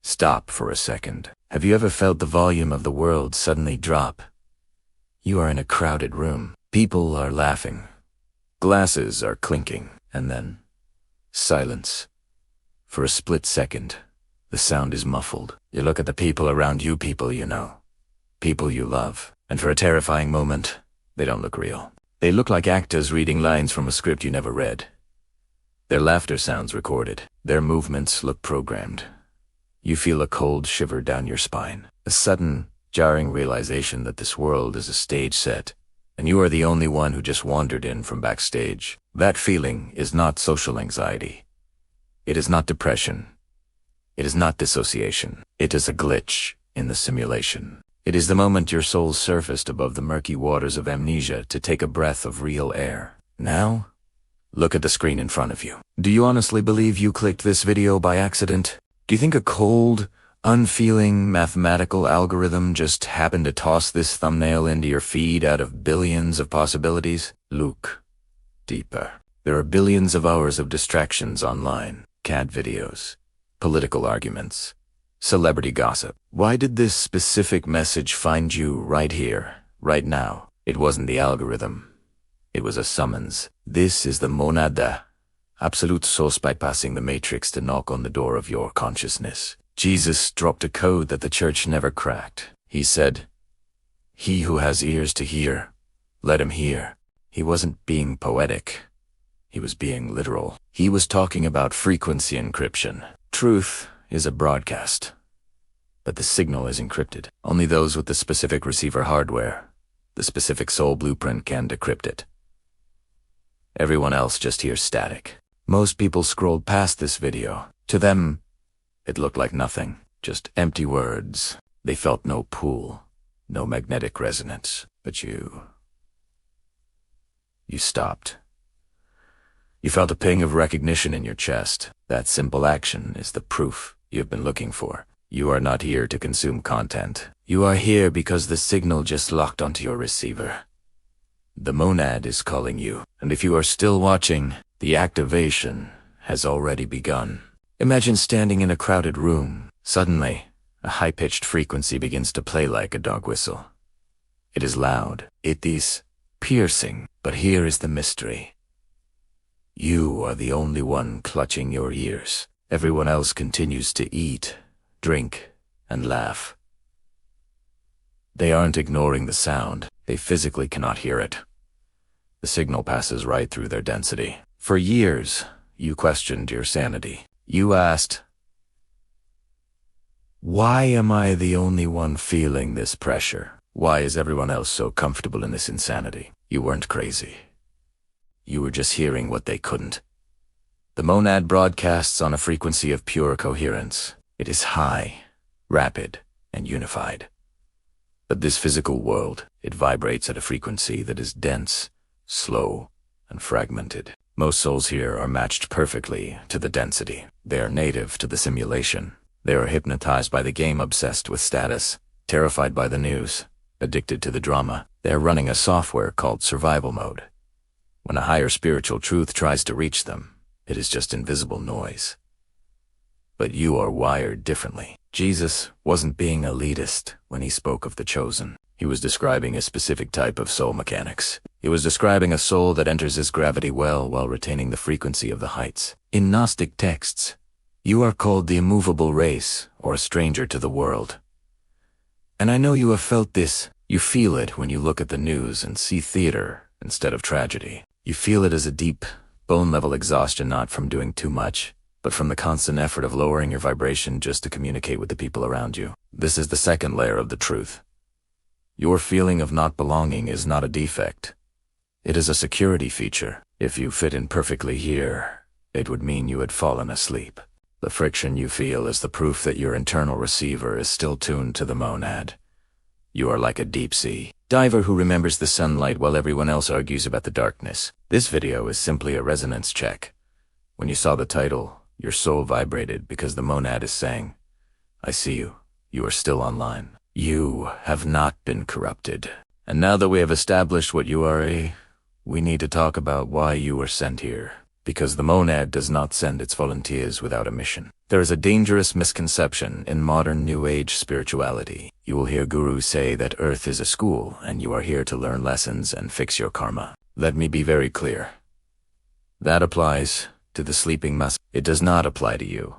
Stop for a second. Have you ever felt the volume of the world suddenly drop? You are in a crowded room. People are laughing. Glasses are clinking. And then, silence. For a split second, the sound is muffled. You look at the people around you, people you know. People you love. And for a terrifying moment, they don't look real. They look like actors reading lines from a script you never read. Their laughter sounds recorded. Their movements look programmed. You feel a cold shiver down your spine. A sudden, jarring realization that this world is a stage set, and you are the only one who just wandered in from backstage. That feeling is not social anxiety. It is not depression. It is not dissociation. It is a glitch in the simulation. It is the moment your soul surfaced above the murky waters of amnesia to take a breath of real air. Now, look at the screen in front of you. Do you honestly believe you clicked this video by accident? Do you think a cold, unfeeling mathematical algorithm just happened to toss this thumbnail into your feed out of billions of possibilities? Look deeper. There are billions of hours of distractions online. Cat videos, political arguments, celebrity gossip. Why did this specific message find you right here, right now? It wasn't the algorithm. It was a summons. This is the monada. Absolute source bypassing the matrix to knock on the door of your consciousness. Jesus dropped a code that the church never cracked. He said, "He who has ears to hear, let him hear." He wasn't being poetic. He was being literal. He was talking about frequency encryption. Truth is a broadcast, but the signal is encrypted. Only those with the specific receiver hardware, the specific soul blueprint, can decrypt it. Everyone else just hears static. Most people scrolled past this video. To them, it looked like nothing, just empty words. They felt no pull, no magnetic resonance. But you stopped. You felt a ping of recognition in your chest. That simple action is the proof you've been looking for. You are not here to consume content. You are here because the signal just locked onto your receiver. The monad is calling you, and if you are still watching, the activation has already begun. Imagine standing in a crowded room. Suddenly, a high-pitched frequency begins to play like a dog whistle. It is loud. It is piercing. But here is the mystery. You are the only one clutching your ears. Everyone else continues to eat, drink, and laugh. They aren't ignoring the sound. They physically cannot hear it. The signal passes right through their density. For years, you questioned your sanity. You asked, why am I the only one feeling this pressure? Why is everyone else so comfortable in this insanity? You weren't crazy. You were just hearing what they couldn't. The monad broadcasts on a frequency of pure coherence. It is high, rapid, and unified. But this physical world, it vibrates at a frequency that is dense, slow, and fragmented. Most souls here are matched perfectly to the density. They are native to the simulation. They are hypnotized by the game, obsessed with status, terrified by the news, addicted to the drama. They are running a software called survival mode. When a higher spiritual truth tries to reach them, it is just invisible noise. But you are wired differently. Jesus wasn't being elitist when he spoke of the chosen. He was describing a specific type of soul mechanics. He was describing a soul that enters his gravity well while retaining the frequency of the heights. In Gnostic texts, you are called the immovable race, or a stranger to the world. And I know you have felt this. You feel it when you look at the news and see theater instead of tragedy. You feel it as a deep, bone-level exhaustion, not from doing too much, but from the constant effort of lowering your vibration just to communicate with the people around you. This is the second layer of the truth. Your feeling of not belonging is not a defect. It is a security feature. If you fit in perfectly here, it would mean you had fallen asleep. The friction you feel is the proof that your internal receiver is still tuned to the monad. You are like a deep-sea diver who remembers the sunlight while everyone else argues about the darkness. This video is simply a resonance check. When you saw the title, your soul vibrated because the monad is saying, I see you. You are still online. You have not been corrupted. And now that we have established what you are, we need to talk about why you were sent here. because the monad does not send its volunteers without a mission. There is a dangerous misconception in modern New Age spirituality. You will hear gurus say that Earth is a school and you are here to learn lessons and fix your karma. Let me be very clear. That applies to the sleeping master. It does not apply to you.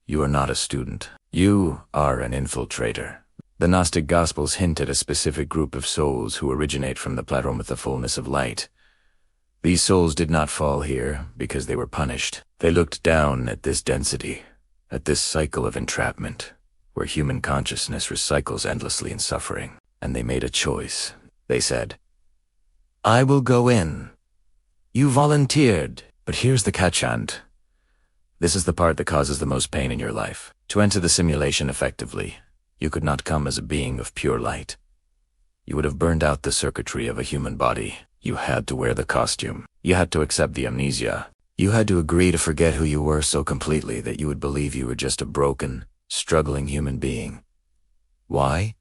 You are not a student. You are an infiltrator. The Gnostic Gospels hint at a specific group of souls who originate from the platform with the fullness of light. These souls did not fall here because they were punished. They looked down at this density, at this cycle of entrapment, where human consciousness recycles endlessly in suffering, and they made a choice. They said, I will go in. You volunteered. But here's the catch, and this is the part that causes the most pain in your life. To enter the simulation effectively, you could not come as a being of pure light. You would have burned out the circuitry of a human body. You had to wear the costume. You had to accept the amnesia. You had to agree to forget who you were so completely that you would believe you were just a broken, struggling human being. Why?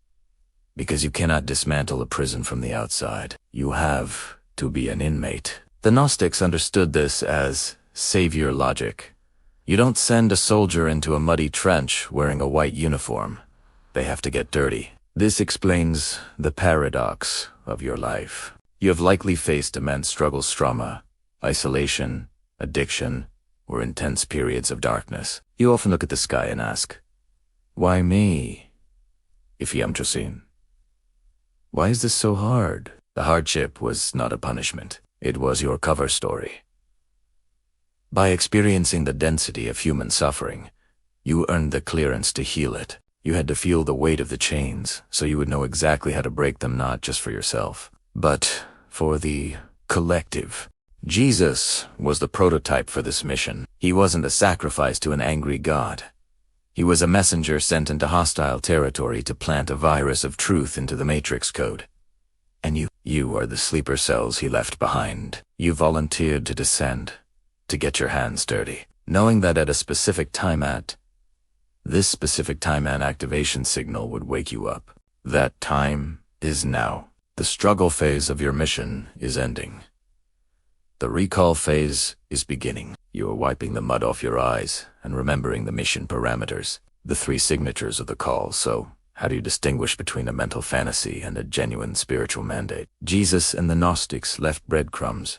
Because you cannot dismantle a prison from the outside. You have to be an inmate. The Gnostics understood this as savior logic. You don't send a soldier into a muddy trench wearing a white uniform. They have to get dirty. This explains the paradox of your life. You have likely faced immense struggles, trauma, isolation, addiction, or intense periods of darkness. You often look at the sky and ask, why me? Ifyamtrasin. Why is this so hard? The hardship was not a punishment. It was your cover story. By experiencing the density of human suffering, you earned the clearance to heal it. You had to feel the weight of the chains, so you would know exactly how to break them, not just for yourself, but for the collective. Jesus was the prototype for this mission. He wasn't a sacrifice to an angry God. He was a messenger sent into hostile territory to plant a virus of truth into the matrix code. And you are the sleeper cells he left behind. You volunteered to descend, to get your hands dirty, knowing that at a specific time this specific time and activation signal would wake you up. That time is now. The struggle phase of your mission is ending. The recall phase is beginning. You are wiping the mud off your eyes and remembering the mission parameters, the 3 signatures of the call. So, how do you distinguish between a mental fantasy and a genuine spiritual mandate? Jesus and the Gnostics left breadcrumbs.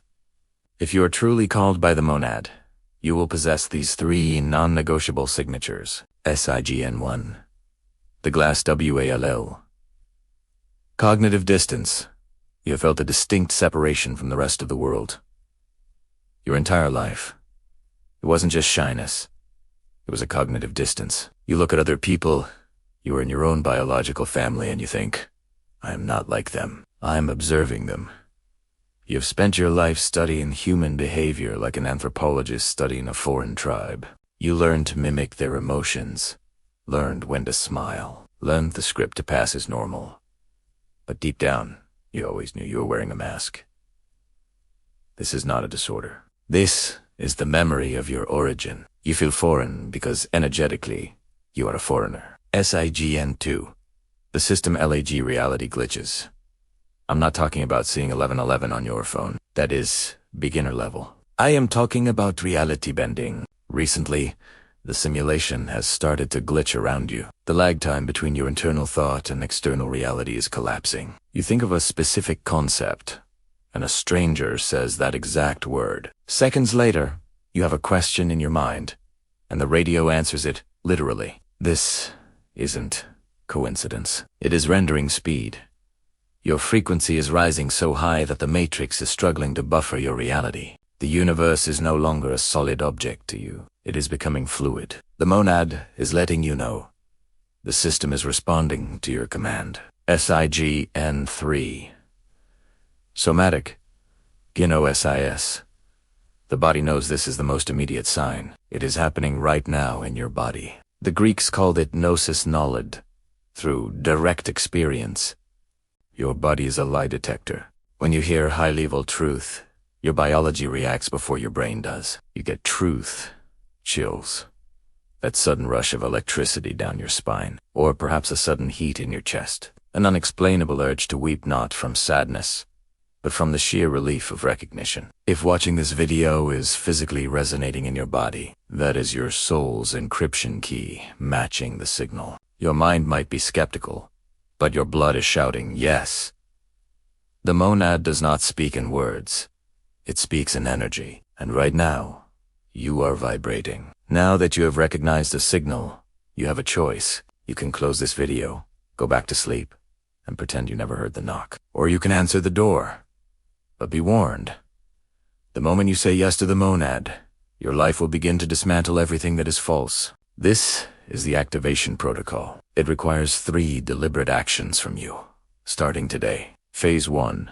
If you are truly called by the monad, you will possess these 3 non-negotiable signatures. SIGN1. The glass WALL. Cognitive distance. You have felt a distinct separation from the rest of the world. Your entire life. It wasn't just shyness. It was a cognitive distance. You look at other people, you are in your own biological family, and you think, I am not like them. I am observing them. You have spent your life studying human behavior like an anthropologist studying a foreign tribe. You learned to mimic their emotions, learned when to smile, learned the script to pass as normal. But deep down, you always knew you were wearing a mask. This is not a disorder. This is the memory of your origin. You feel foreign because energetically, you are a foreigner. SIGN2. The system lag reality glitches. I'm not talking about seeing 1111 on your phone. That is beginner level. I am talking about reality bending. Recently, the simulation has started to glitch around you. The lag time between your internal thought and external reality is collapsing. You think of a specific concept, and a stranger says that exact word. Seconds later, you have a question in your mind, and the radio answers it literally. This isn't coincidence. It is rendering speed. Your frequency is rising so high that the matrix is struggling to buffer your reality. The universe is no longer a solid object to you. It is becoming fluid. The monad is letting you know. The system is responding to your command. SIGN3. Somatic Gnosis. The body knows this is the most immediate sign. It is happening right now in your body. The Greeks called it gnosis knowledge, through direct experience. Your body is a lie detector. When you hear high-level truth, your biology reacts before your brain does. You get truth, chills, that sudden rush of electricity down your spine, or perhaps a sudden heat in your chest, an unexplainable urge to weep, not from sadness, but from the sheer relief of recognition. If watching this video is physically resonating in your body, that is your soul's encryption key matching the signal. Your mind might be skeptical, but your blood is shouting yes. The monad does not speak in words. It speaks in energy, and right now, you are vibrating. Now that you have recognized the signal, you have a choice. You can close this video, go back to sleep, and pretend you never heard the knock. Or you can answer the door. But be warned. The moment you say yes to the monad, your life will begin to dismantle everything that is false. This is the activation protocol. It requires 3 deliberate actions from you, starting today. Phase 1.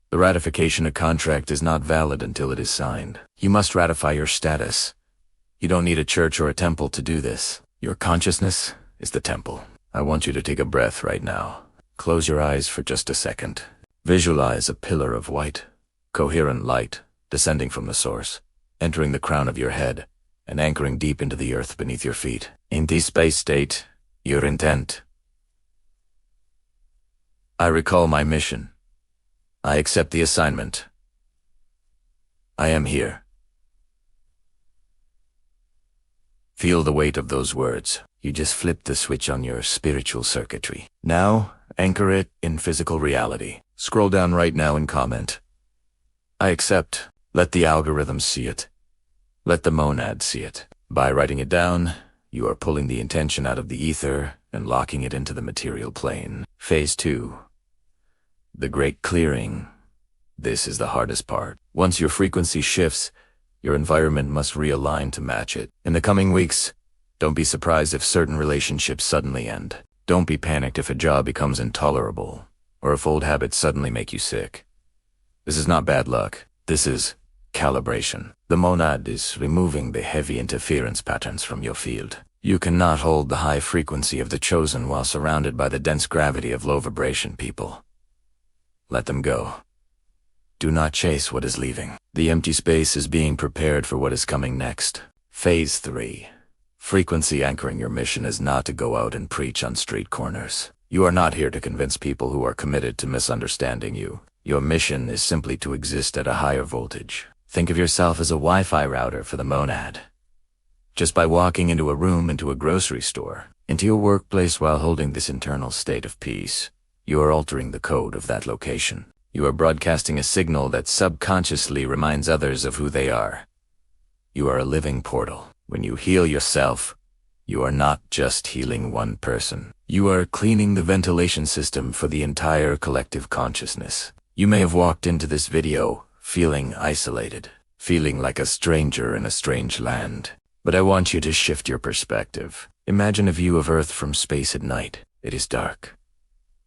The ratification of contract is not valid until it is signed. You must ratify your status. You don't need a church or a temple to do this. Your consciousness is the temple. I want you to take a breath right now. Close your eyes for just a second. Visualize a pillar of white, coherent light descending from the source, entering the crown of your head, and anchoring deep into the earth beneath your feet. In this space state, your intent. I recall my mission. I accept the assignment. I am here. Feel the weight of those words. You just flipped the switch on your spiritual circuitry. Now, anchor it in physical reality. Scroll down right now and comment. I accept. Let the algorithm see it. Let the monad see it. By writing it down, you are pulling the intention out of the ether and locking it into the material plane. Phase 2. The great clearing. This is the hardest part. Once your frequency shifts, your environment must realign to match it. In the coming weeks, don't be surprised if certain relationships suddenly end. Don't be panicked if a job becomes intolerable, or if old habits suddenly make you sick. This is not bad luck. This is calibration. The monad is removing the heavy interference patterns from your field. You cannot hold the high frequency of the chosen while surrounded by the dense gravity of low vibration people. Let them go. Do not chase what is leaving. The empty space is being prepared for what is coming next. Phase 3. Frequency anchoring your mission is not to go out and preach on street corners. You are not here to convince people who are committed to misunderstanding you. Your mission is simply to exist at a higher voltage. Think of yourself as a Wi-Fi router for the monad. Just by walking into a room, into a grocery store, into your workplace while holding this internal state of peace, you are altering the code of that location. You are broadcasting a signal that subconsciously reminds others of who they are. You are a living portal. When you heal yourself, you are not just healing one person. You are cleaning the ventilation system for the entire collective consciousness. You may have walked into this video feeling isolated, feeling like a stranger in a strange land. But I want you to shift your perspective. Imagine a view of Earth from space at night. It is dark.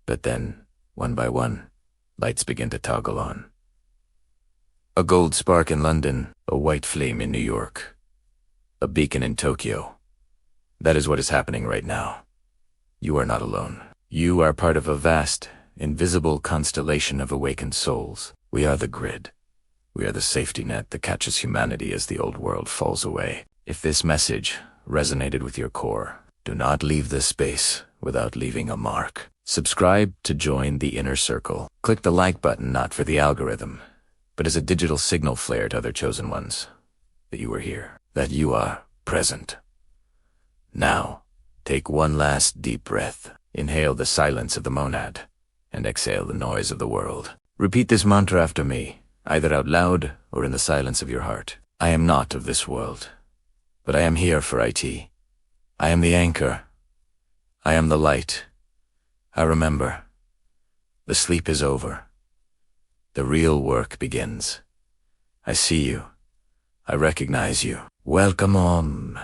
But then, one by one, lights begin to toggle on. A gold spark in London, a white flame in New York, a beacon in Tokyo. That is what is happening right now. You are not alone. You are part of a vast, invisible constellation of awakened souls. We are the grid. We are the safety net that catches humanity as the old world falls away. If this message resonated with your core, do not leave this space without leaving a mark. Subscribe to join the inner circle. Click the like button not for the algorithm, but as a digital signal flare to other chosen ones, that you are here, that you are present. Now, take one last deep breath. Inhale the silence of the monad, and exhale the noise of the world. Repeat this mantra after me, either out loud or in the silence of your heart. I am not of this world, but I am here for IT. I am the anchor. I am the light. I remember. The sleep is over. The real work begins. I see you. I recognize you. Welcome home.